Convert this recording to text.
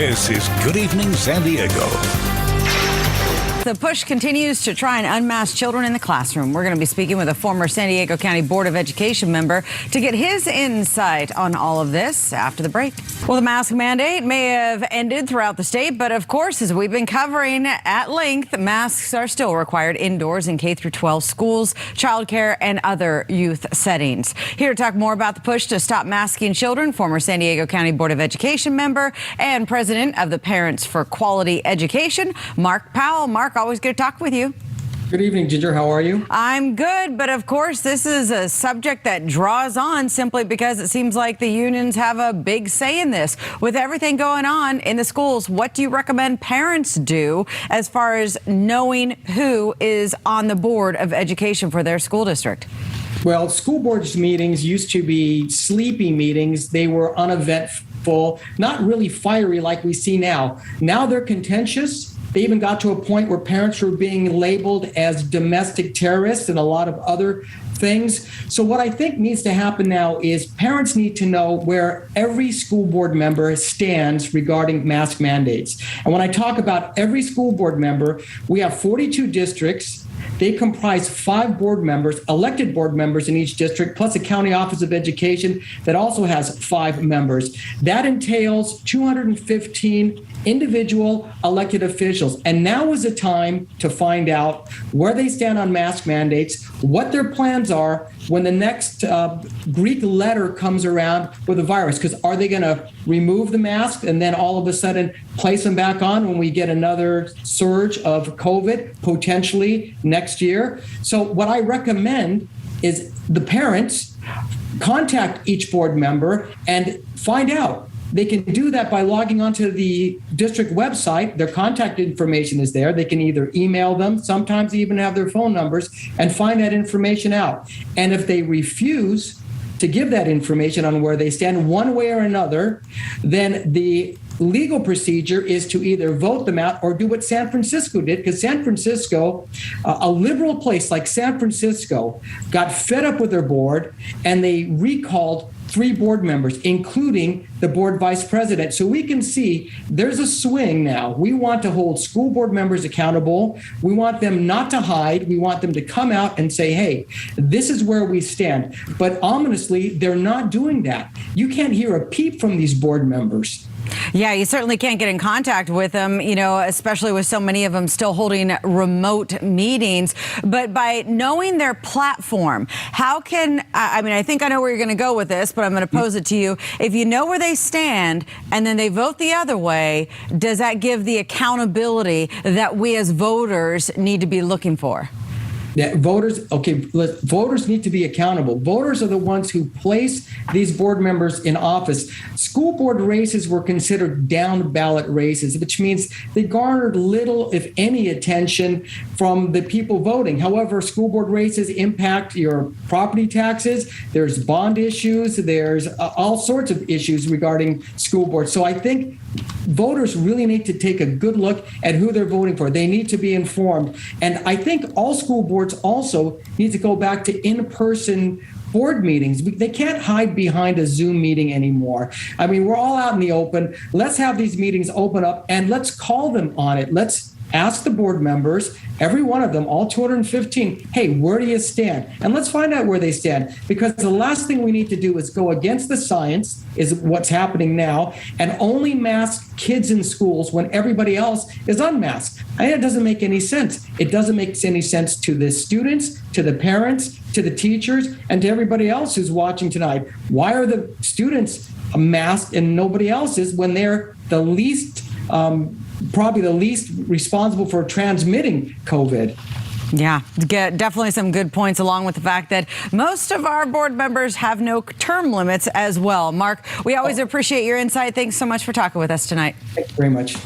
This is Good Evening San Diego. The push continues to try and unmask children in the classroom. We're going to be speaking with a former San Diego County Board of Education member to get his insight on all of this after the break. Well, the mask mandate may have ended throughout the state, but of course, as we've been covering at length, masks are still required indoors in K through 12 schools, childcare, and other youth settings. Here to talk more about the push to stop masking children, former San Diego County Board of Education member and president of the Parents for Quality Education, Mark Powell. Mark, always good to talk with you. Good evening, Ginger. How are you? I'm good, but of course, this is a subject that draws on simply because it seems like the unions have a big say in this. With everything going on in the schools, what do you recommend parents do as far as knowing who is on the Board of Education for their school district? Well, school boards meetings used to be sleepy meetings. They were uneventful, not really fiery like we see now. Now they're contentious. They even got to a point where parents were being labeled as domestic terrorists and a lot of other things. So what I think needs to happen now is parents need to know where every school board member stands regarding mask mandates. And when I talk about every school board member, we have 42 districts. They comprise 5 board members, elected board members in each district, plus a county office of education that also has 5 members. That entails 215 individual elected officials. And now is the time to find out where they stand on mask mandates, what their plans are when the next Greek letter comes around with the virus. Because are they going to remove the mask and then all of a sudden place them back on when we get another surge of COVID potentially next year? So what I recommend is the parents contact each board member and find out. They can do that by logging onto the district website. Their contact information is there. They can either email them, sometimes they even have their phone numbers, and find that information out. And if they refuse to give that information on where they stand one way or another, then the legal procedure is to either vote them out or do what San Francisco did, because San Francisco, a liberal place like San Francisco, got fed up with their board and they recalled 3 board members, including the board vice president. So we can see there's a swing now. We want to hold school board members accountable. We want them not to hide. We want them to come out and say, hey, this is where we stand. But ominously, they're not doing that. You can't hear a peep from these board members. Yeah, you certainly can't get in contact with them, especially with so many of them still holding remote meetings. But by knowing their platform, how can, I think I know where you're going to go with this, but I'm going to pose it to you. If you know where they stand and then they vote the other way, does that give the accountability that we as voters need to be looking for? Yeah, voters need to be accountable. Voters are the ones who place these board members in office. School board races were considered down ballot races, which means they garnered little, if any, attention from the people voting. However, school board races impact your property taxes. There's bond issues. There's all sorts of issues regarding school boards. So I think voters really need to take a good look at who they're voting for. They need to be informed. And I think all school boards also need to go back to in-person board meetings. They can't hide behind a Zoom meeting anymore. I mean, we're all out in the open. Let's have these meetings open up and let's call them on it. Let's ask the board members, every one of them, all 215, hey, where do you stand? And let's find out where they stand, because the last thing we need to do is go against the science, is what's happening now, and only mask kids in schools when everybody else is unmasked. It doesn't make any sense. It doesn't make any sense to the students, to the parents, to the teachers, and to everybody else who's watching tonight. Why are the students masked and nobody else is when they're the least probably the least responsible for transmitting COVID? Yeah, definitely some good points, along with the fact that most of our board members have no term limits as well. Mark, we always appreciate your insight. Thanks so much for talking with us tonight. Thank you very much.